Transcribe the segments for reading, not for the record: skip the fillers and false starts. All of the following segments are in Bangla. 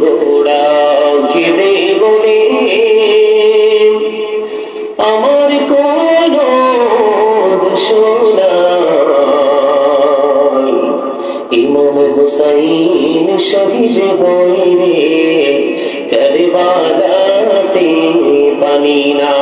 গোড়া কেঁদে বলে আমার কোন দোষ নাই, ইমাম হুসাইন শহীদ বৈরে কারবালাতে পানি না।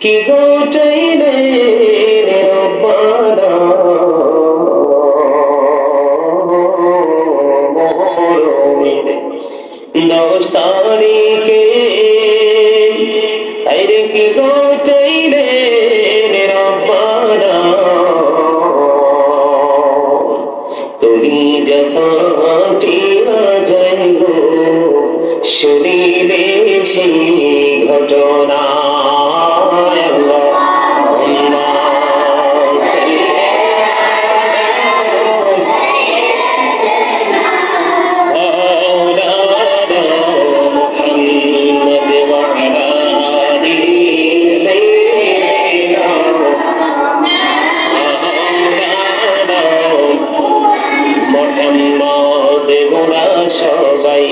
কি গোটাইলে রব্বানা মহরমের 10 তারিখে, আরে কি গোটাইলে রব্বানা কলি জাফাটিয়া যাইব শরীরে সেই ঘটনা। সবাই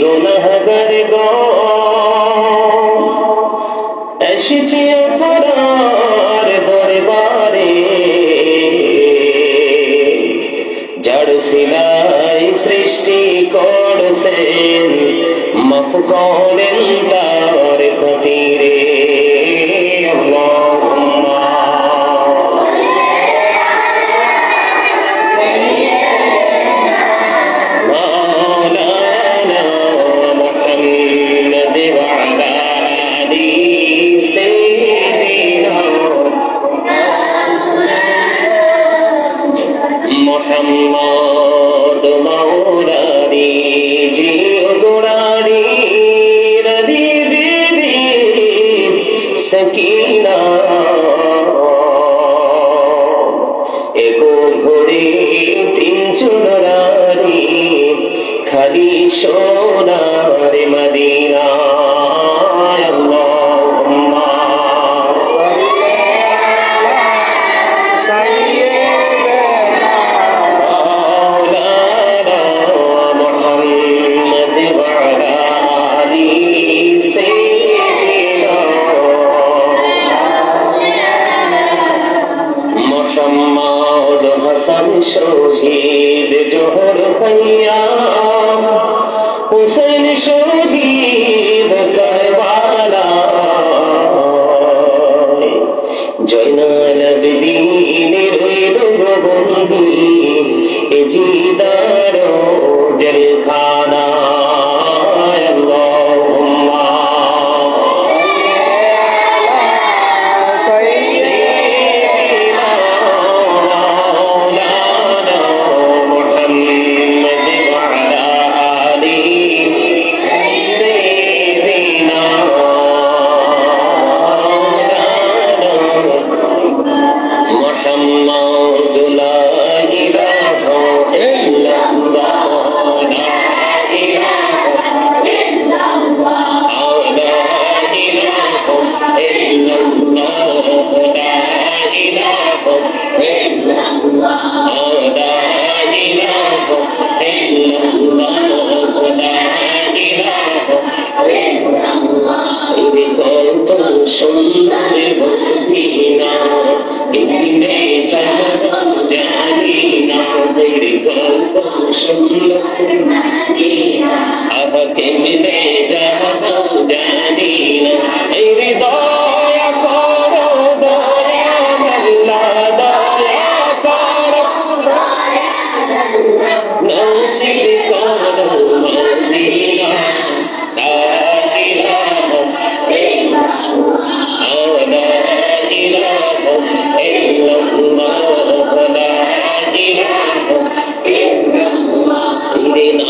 গুনাহগার গো এসেছি আপনার দরবারে, যার সিলাই সৃষ্টি করছেন মাফ করেন তার খাতিরে। মোহাম্মদ মাওলারি জিও গোড়ারি রদি বিবি সকিনা এগো ঘড়ি 3 চুনরারি খালি সোনার মদিনা। মোহাম্মদ হাসান শহীদ জোহর ভাইয়া, হুসেন শহীদ কারবালা, জয়নাল আবেদীনের রইল বন্ধু এ জিদার জেলখানা। সুন্দর মদিনা কেমনে যাব জানি না, কত সুন্দর মদিনা আহ কেমনে যাব জানি না। এই দয়া করো দয়া আল্লাহ, দয়া করো দয়া আল্লাহ, নসিব করো মদিনা। দিন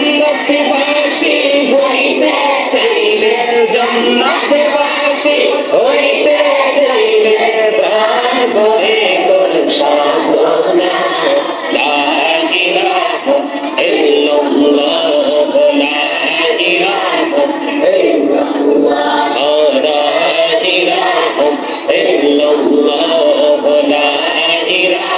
জান্নাতবাসী হইতে চাইলে জান্নাতবাসী হইতে চাইলে প্রাণ ভরে কর সাধনা লা ইলাহা ইল্লাল্লাহ লা ইলাহা ইল্লাল্লাহ লা ইলাহা ইল্লাল্লাহ লা ইলাহা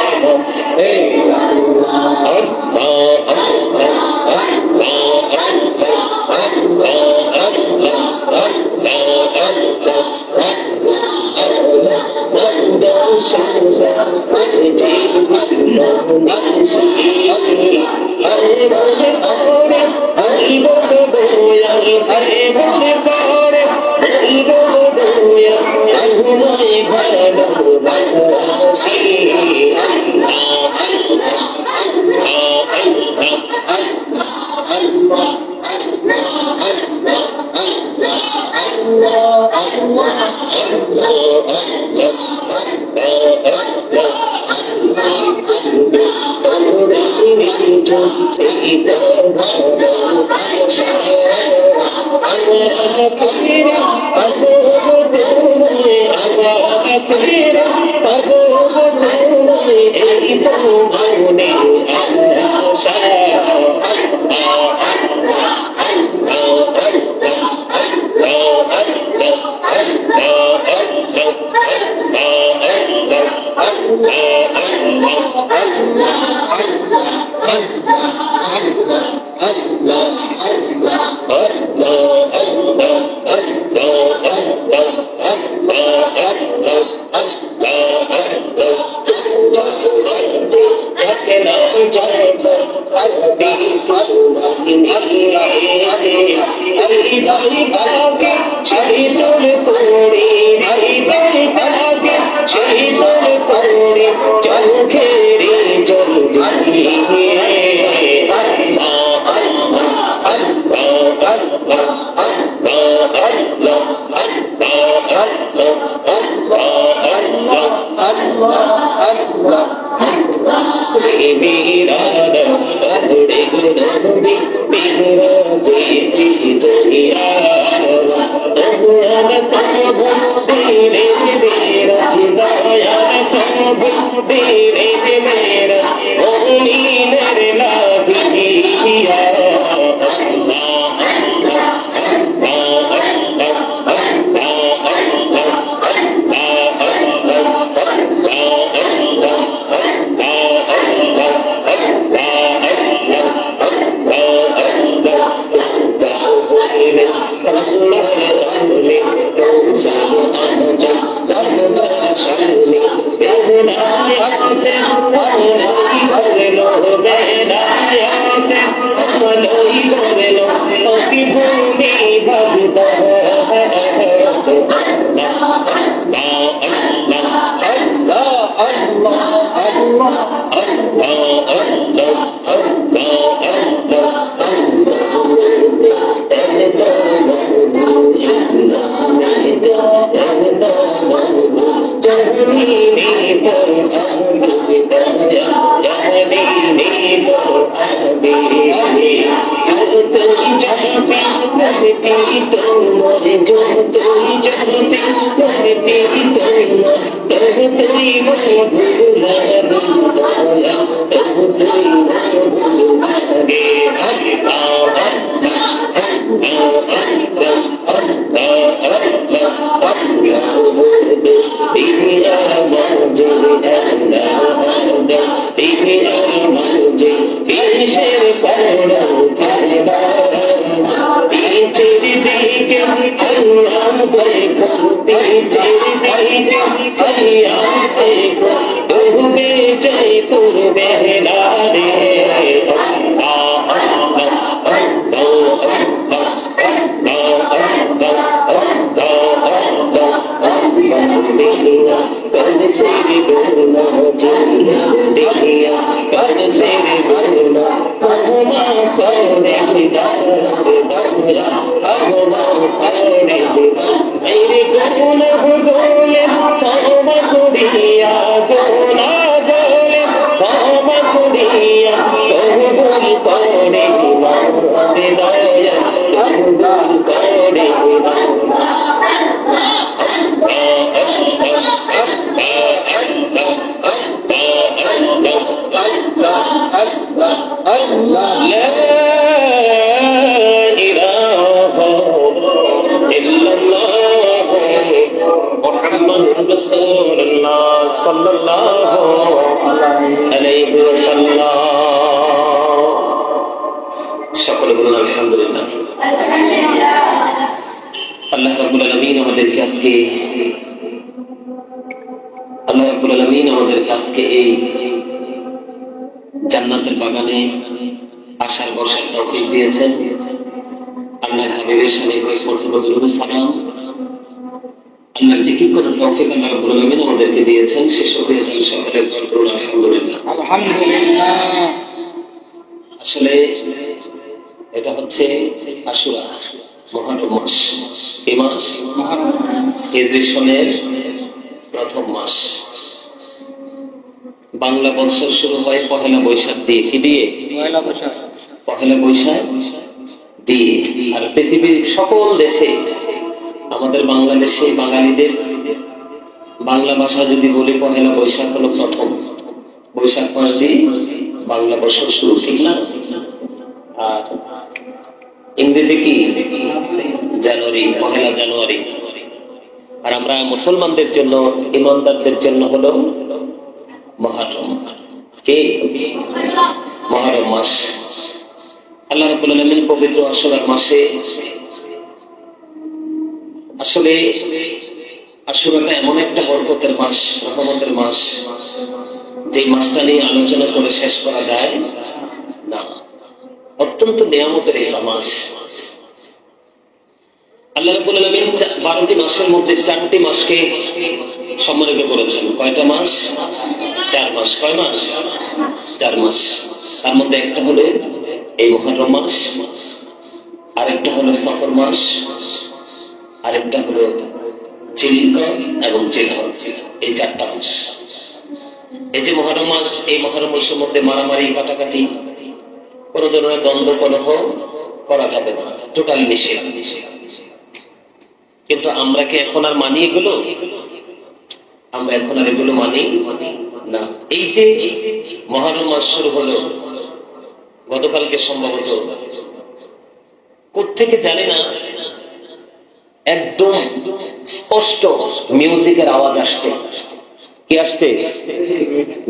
সাল্লাল্লাহু আলাইহি ওয়াসাল্লাম। সকলে বলুন আলহামদুলিল্লাহ। আল্লাহ রাব্বুল আলামিন আমাদেরকে আজকে এই জান্নাতের বাগানে আসার বসার তৌফিক দিয়েছেন। আল্লাহর হাবিবের শানে কর্তব্য দরুদ সালাম, আল্লাহর জিকির করার তৌফিক আল্লাহ রাব্বুল আলামিন আমাদেরকে দিয়েছেন। সে শুকরিয়া তাই সকলে বলুন আলহামদুলিল্লাহ। আলহামদুলিল্লাহ। আসলে এটা হচ্ছে আশুরা, মুহররম মাস। এই মাস হিজরি সনের প্রথম মাস। বাংলা বছর শুরু হয় পহেলা বৈশাখ দিয়ে। কি দিয়ে? পহেলা বৈশাখ দিয়ে। আর পৃথিবীর সকল দেশে, আমাদের বাংলাদেশে বাঙালিদের বাংলা ভাষা যদি বলি, পহেলা বৈশাখ হলো প্রথম। বৈশাখ মাস দিয়ে বাংলা বছর শুরু, ঠিক না? আর ইংরেজি কি? জানুয়ারি, পহেলা জানুয়ারি। আর আমরা মুসলমানদের জন্য, ইমানদারদের জন্য হলো মুহররম। কি? মুহররম মাস। আল্লাহ রাব্বুল আলামিন পবিত্র আশুরার মাসে, আসলে আশুরাটা এমন একটা বরকতের মাস, রহমতের মাস, যে মাসটা নিয়ে আলোচনা করে শেষ করা যায় না। অত্যন্ত নিয়ামতের একটা মাস। আল্লাহ রাব্বুল আলামিন 12টি মাসের মধ্যে 4টি মাসকে সম্মানিত করেছেন। কয়টা মাস? 4 মাস। কয় মাস? 4 মাস। তার মধ্যে একটা হলো এই মুহররম মাস, আরেকটা হলো সফর মাস, আরেকটা হলো জিলকদ এবং জিলহজ। এই 4টা মাস। এই যে মুহররম মাস, এই মুহররম মাসের মধ্যে মারামারি, কাটাকাটি, কোন ধরনের দ্বন্দ্ব কলহ করা যাবে না, টোটাল নিষেধ। কিন্তু আমরা কি এখন আর মানি এগুলো? আমরা এখন আর এগুলো মানি না। এই যে মুহররম মাস শুরু হলো গতকালকে, সম্ভবত কোত্থেকে জানি না, একদম স্পষ্ট মিউজিকের আওয়াজ আসছে। কি আসছে?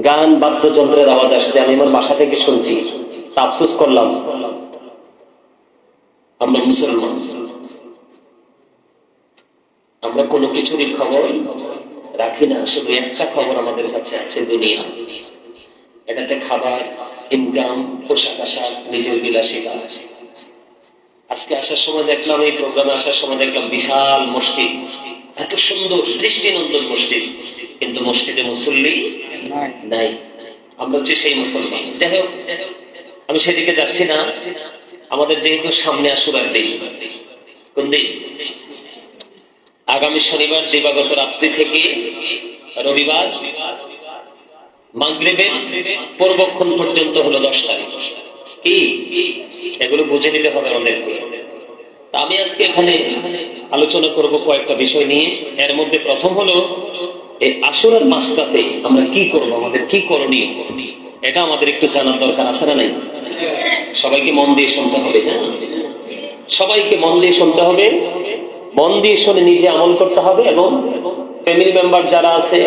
গান, বাদ্যযন্ত্রের আওয়াজ আসছে। আমি আমার বাসা থেকে শুনছি। তা আফসোস করলাম, আমরা মুসলমান, আমরা কোনো কিছুরই খবর রাখি না। শুধু একটা খবর আমাদের কাছে আছে, দুনিয়া। এটাতে খাবার, ইনকাম, পোশাক আশাক, নিজের বিলাসিতা। আজকে আসার সময় দেখলাম, এই প্রোগ্রামে আসার সময় দেখলাম বিশাল মসজিদ, এত সুন্দর দৃষ্টিনন্দন মসজিদ, কিন্তু মসজিদে মুসল্লি নাই। আমরা হচ্ছে সেই মুসলমান। যাই হোক, আমি সেদিকে যাচ্ছি না। আমাদের যেহেতু সামনে আশুরার দিন, কোন দিন? আগামী শনিবার দিবাগত রাত্রি থেকে রবিবার মাগরিবের পূর্বক্ষণ পর্যন্ত হলো 10 তারিখ। কি? এগুলো বুঝে নিতে হবে আমাদেরকে। আমি আজকে এখানে আলোচনা করব কয়েকটা বিষয় নিয়ে। এর মধ্যে প্রথম হলো এই আশুরার মাসটাতে আমরা কি করব, আমাদের কি করণীয়, এটা আমাদের একটু জানার দরকার আছে না নাই? সবাইকে মন দিয়ে শুনতে হবে। হ্যাঁ, সবাইকে মন দিয়ে শুনতে হবে। মন দিয়ে শুনে নিজে আমল করতে হবে, এবং ফ্যামিলি মেম্বার যারা আছে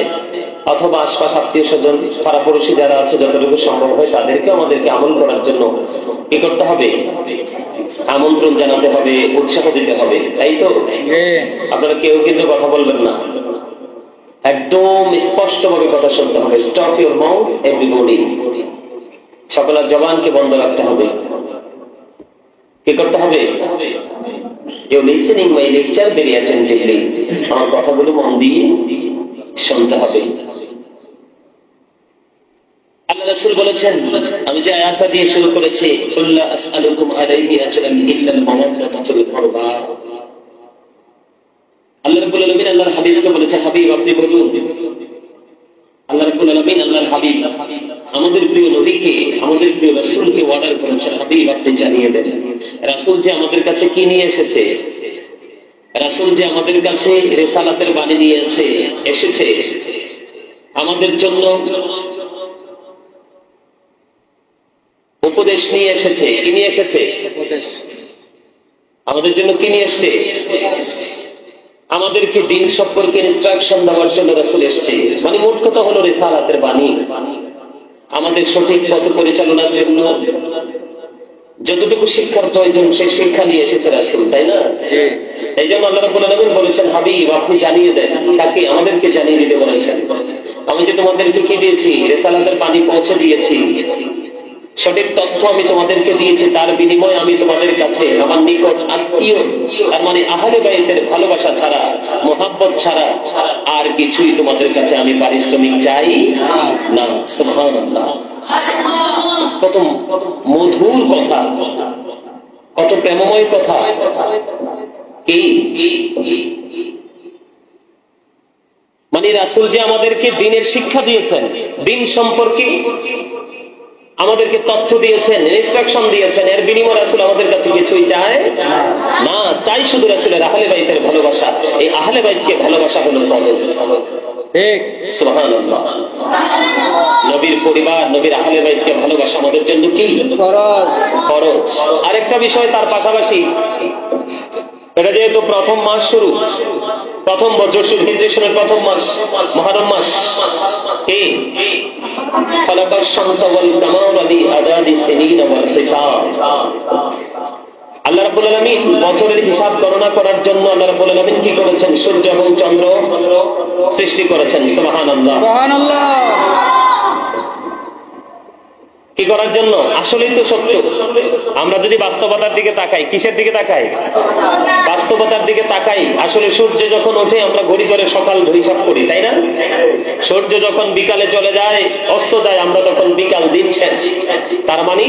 অথবা আশপাশ আত্মীয় স্বজন, পাড়াপড়শি যারা আছে, যতটুকু সম্ভব হয় তাদেরকে আমাদেরকে আমল করার জন্য কি করতে হবে? আমন্ত্রণ জানাতে হবে, উৎসাহ দিতে হবে। তাই তো? আপনারা কেউ কিন্তু কথা বলবেন না, একদম স্পষ্ট ভাবে কথা শুনতে হবে। Stop your mouth everybody. সকলের জবানকে বন্ধ রাখতে হবে। কি করতে হবে? You listening my lecture very attentively. আমার কথাগুলো মন দিয়ে শুনতে হবে। আল্লাহ রাসূল বলেছেন, আমি যে আয়াতটা দিয়ে শুরু করেছি, কুল্লা আসআলুকুম আলাইহি আজরান ইল্লাল মাওয়াদ্দাতা ফিল কুরবা। আল্লাহ রাব্বুল আলামিন আল্লাহর হাবিবকে বলেছে, হাবিব আপনি বলুন। আল্লাহ রাব্বুল আলামিন আল্লাহর হাবিব আমাদের প্রিয় নবীকে, আমাদের প্রিয় রাসূলকে অর্ডার করেছেন, হাবিব আপনি জানিয়ে দেন রাসূল যে আমাদের কাছে কি নিয়ে এসেছে। রাসূল যে আমাদের কাছে রিসালাতের বাণী নিয়ে এসেছে, আমাদের জন্য উপদেশ নিয়ে এসেছে। কি নিয়ে এসেছে? আমাদের জন্য কি নিয়ে এসেছে? আমাদেরকে দিন সম্পর্কে ইনস্ট্রাকশন দেওয়ার জন্য রাসূল এসেছে। মানে মোট কথা হলো রিসালাতের বাণী, আমাদের সঠিক পথ পরিচালনার জন্য যতটুকু শিক্ষার প্রয়োজন সেই শিক্ষা নিয়ে এসেছে রাসূল, তাই না? এই জন্য আল্লাহ রাব্বুল আলামিন বলেছেন, হাবিব আপনি জানিয়ে দেন। তাকে আমাদেরকে জানিয়ে দিতে বলেছেন। আমি যে তোমাদেরকে কি দিয়েছি? রিসালাতের বাণী পৌঁছে দিয়েছি, সঠিক তথ্য আমি তোমাদেরকে দিয়েছি, তার বিনিময়ে আমি তোমাদের কাছে আমার নিকট আত্মীয়, তার মানে আহলে বাইতের ভালোবাসা ছাড়া, মোহাব্বত ছাড়া আর কিছুই তোমাদের কাছে আমি পারিশ্রমিক চাই না। সুবহানাল্লাহ, কত মধুর কথা, কত প্রেমময় কথা। কি মানে রাসূল যে আমাদেরকে দ্বীনের শিক্ষা দিয়েছেন, দ্বীন সম্পর্কে আমাদেরকে তথ্য দিয়েছেন, ইনস্ট্রাকশন দিয়েছেন, এর বিনিময়ে রাসূল আমাদের কাছে কিছুই চায় না। চাই শুধু রাসূলের আহলে বাইতের ভালোবাসা। এই আহলে বাইতকে ভালোবাসা হলো ফরজ। ঠিক, সুবহানাল্লাহ। নবীর পরিবার, নবীর আহলে বাইতকে ভালোবাসা আমাদের জন্য কি ফরজ? ফরজ। আরেকটা বিষয় তার পাশাপাশি, এটা যেহেতু প্রথম মাস শুরু, প্রথম বছর শুরু, হিজরি সনের প্রথম মাস মুহররম মাস, কি খালাকাশ শামস ওয়াল কামার আলি আদাদি সিনিন ওয়াল হিসাব। আল্লাহ রাব্বুল আলামিন বছরের হিসাব গণনা করার জন্য আল্লাহ রাব্বুল আলামিন কি করেছেন? সূর্য এবং চন্দ্র সৃষ্টি করেছেন। সুবহানাল্লাহ, সুবহানাল্লাহ। কি করার জন্য? আসলেই তো সত্য। আমরা যদি বাস্তবতার দিকে তাকাই, কিসের দিকে তাকাই? বাস্তবতার দিকে তাকাই। আসলে সূর্য যখন ওঠে আমরা ঘড়ি ধরে সকাল হিসাব করি, তাই না? সূর্য যখন বিকালে চলে যায়, অস্ত যায়, আমরা তখন বিকাল, দিন শেষ। তার মানে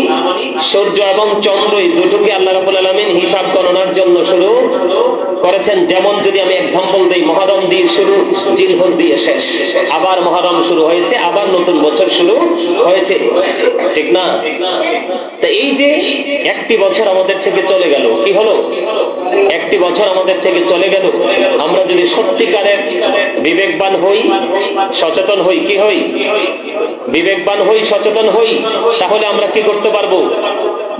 সূর্য এবং চন্দ্র এই দুটোকে আল্লাহ রাব্বুল আলামিন হিসাব গণনার জন্য শুরু করেছেন। যেমন যদি আমি এক্সাম্পল দেই, মুহররম দিয়ে শুরু, জিলহজ দিয়ে শেষ, আবার মুহররম শুরু হয়েছে, আবার নতুন বছর শুরু হয়েছে, ঠিক না? তা এই যে একটি বছর আমাদের থেকে চলে গেল, কি হলো? একটি বছর আমাদের থেকে চলে গেল। আমরা যদি সত্যিকারের বিবেকবান হই, সচেতন হই, কি হই? বিবেকবান হই, সচেতন হই, তাহলে আমরা কি করতে পারবো?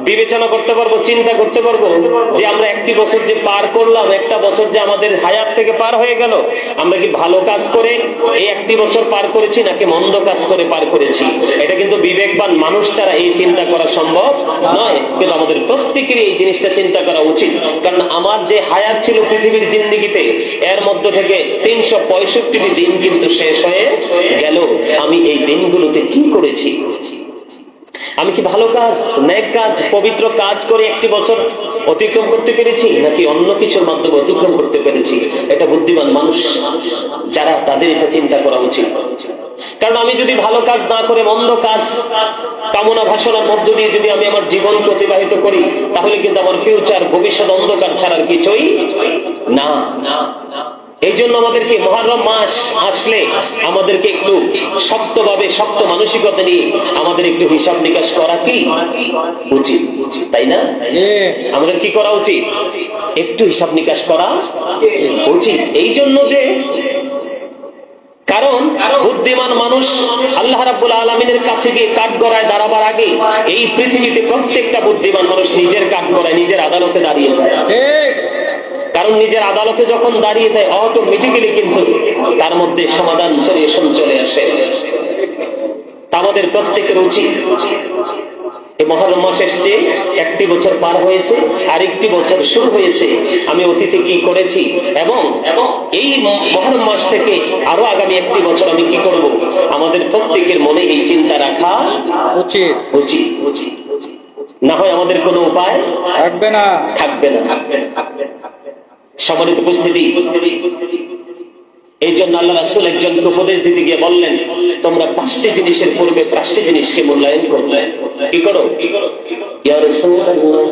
বিবেচনা করতে পারবো, চিন্তা করতে পারবো যে আমরা একটি বছর যে পার করলাম, একটা বছর যে আমাদের হায়াত থেকে পার হয়ে গেল, আমরা কি ভালো কাজ করে এই একটি বছর পার করেছি নাকি মন্দ কাজ করে পার করেছি? এটা কিন্তু বিবেকবান মানুষ ছাড়া এই চিন্তা করা সম্ভব নয়। কিন্তু আমাদের প্রত্যেকেরই এই জিনিসটা চিন্তা করা উচিত। কারণ আমার যে হায়াত ছিল পৃথিবীর জিন্দেগিতে, এর মধ্যে থেকে 365টি দিন কিন্তু শেষ হয়ে গেল। আমি এই দিনগুলোতে কি করেছি? আমি কি ভালো কাজ, নেক কাজ, পবিত্র কাজ করে একটি বছর অতিক্রম করতে পেরেছি নাকি অন্য কিছুর মাধ্যমে অতিক্রম করতে পেরেছি? এটা বুদ্ধিমান মানুষ যারা, তাদের এটা চিন্তা করা উচিত। কারণ আমি যদি ভালো কাজ না করে মন্দ কাজ কামনা ভাষণার মধ্য দিয়ে যদি আমি আমার জীবন অতিবাহিত করি, তাহলে কিন্তু আমার ফিউচার, ভবিষ্যৎ অন্ধকার ছাড়ার কিছুই না। এই জন্য আমাদেরকে মুহররম মাস আসলে আমাদেরকে একটু শক্তভাবে, শক্ত মানসিকতা নিয়ে আমাদের একটু হিসাব নিকাশ করা কি উচিত, তাই না? আমাদের কি করা উচিত? একটু হিসাব নিকাশ করা উচিত। এই জন্য যে, কারণ বুদ্ধিমান মানুষ আল্লাহ রাব্বুল আলামিনের কাছে গিয়ে কাঠগড়ায় দাঁড়াবার আগে এই পৃথিবীতে প্রত্যেকটা বুদ্ধিমান মানুষ নিজের কাঠগড়ায়, নিজের আদালতে দাঁড়িয়ে যায়। কারণ নিজের আদালতে যখন দাঁড়িয়ে দেয়, অটোমেটিক্যালি কিন্তু তার মধ্যে সমাধান, সলিউশন চলে আসে। তা আমাদের প্রত্যেকের উচিত, এই মুহররম মাস এসেছে, একটি বছর পার হয়েছে, আরেকটি বছর শুরু হয়েছে, আমি অতীতে কি করেছি এবং এই মুহররম মাস থেকে আরো আগামী একটি বছর আমি কি করব, আমাদের প্রত্যেকের মনে এই চিন্তা রাখা উচিত উচিত উচিত। না হয় আমাদের কোনো উপায় থাকবে না, থাকবে না। সম্মানিত উপস্থিতি, এই জন্য আল্লাহ রাসূল একজনকে উপদেশ দিতে গিয়ে বললেন, তোমরা 5টি জিনিসের পূর্বে 5টি জিনিসকে মূল্যায়ন করবে। কি করো? ইয়া রাসূলুল্লাহ,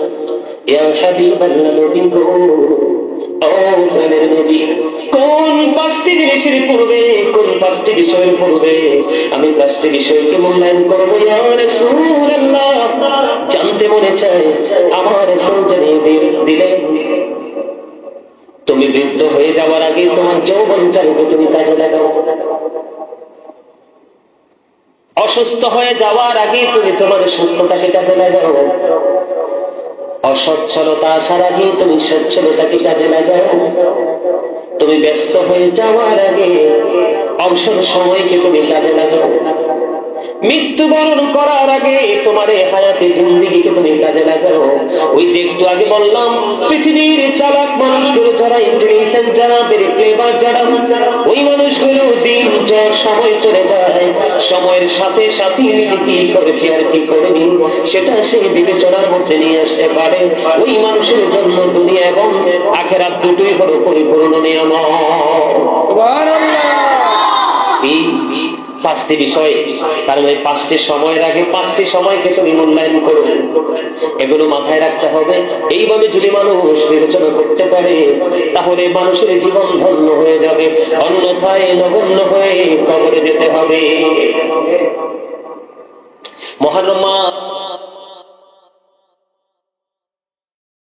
ইয়া হাবিবাল্লাহ, নবী গো, ও প্রাণের নবী, কোন 5টি জিনিসের পূর্বে, কোন 5টি বিষয়ের পূর্বে আমি 5টি বিষয়কে মূল্যায়ন করব? ইয়া রাসূলুল্লাহ, জানতে মনে চায়। আমার রাসূল জানিয়ে দিলেন, তুমি বৃদ্ধ হয়ে যাওয়ার আগে তোমার যৌবনকালকে তুমি কাজে লাগাও। অসুস্থ হয়ে যাওয়ার আগে তুমি তোমার সুস্থতাকে কাজে লাগাও। অসচ্ছলতা আসার আগে তুমি সচ্ছলতাকে কাজে লাগাও। তুমি ব্যস্ত হয়ে যাওয়ার আগে অবসর সময়কে তুমি কাজে লাগাও। মৃত্যুবরণ করার আগে তোমার এই হায়াতে জিন্দেগিকে তুমি কাজে লাগাও। ওই যে একটু আগে বললাম, পৃথিবীর চালাক মানুষগুলো যারা ইন্টেলিজেন্ট, যারা ভেরি ক্লেভার, যারা ওই মানুষগুলো দিন সময় চলে যায়, সময়ের সাথে সাথে নিজে কি করেছে আর কি করেনি সেটা সে বিবেচনার মধ্যে নিয়ে আসতে পারে। ওই মানুষের জন্য দুনিয়া এবং আখিরাত দুটোই হলো পরিপূর্ণ নিয়ামত। সুবহানাল্লাহ। পাঁচটি বিষয়, তার মানে পাঁচটি সময়ের আগে পাঁচটি সময়কে তুমি মূল্যায়ন করো, এগুলো মাথায় রাখতে হবে। এইভাবে যদি মানুষ বিবেচনা করতে পারে তাহলে মানুষের জীবন ধন্য হয়ে যাবে, অন্যথায় নগণ্য হয়ে কবরে যেতে হবে। মুহররম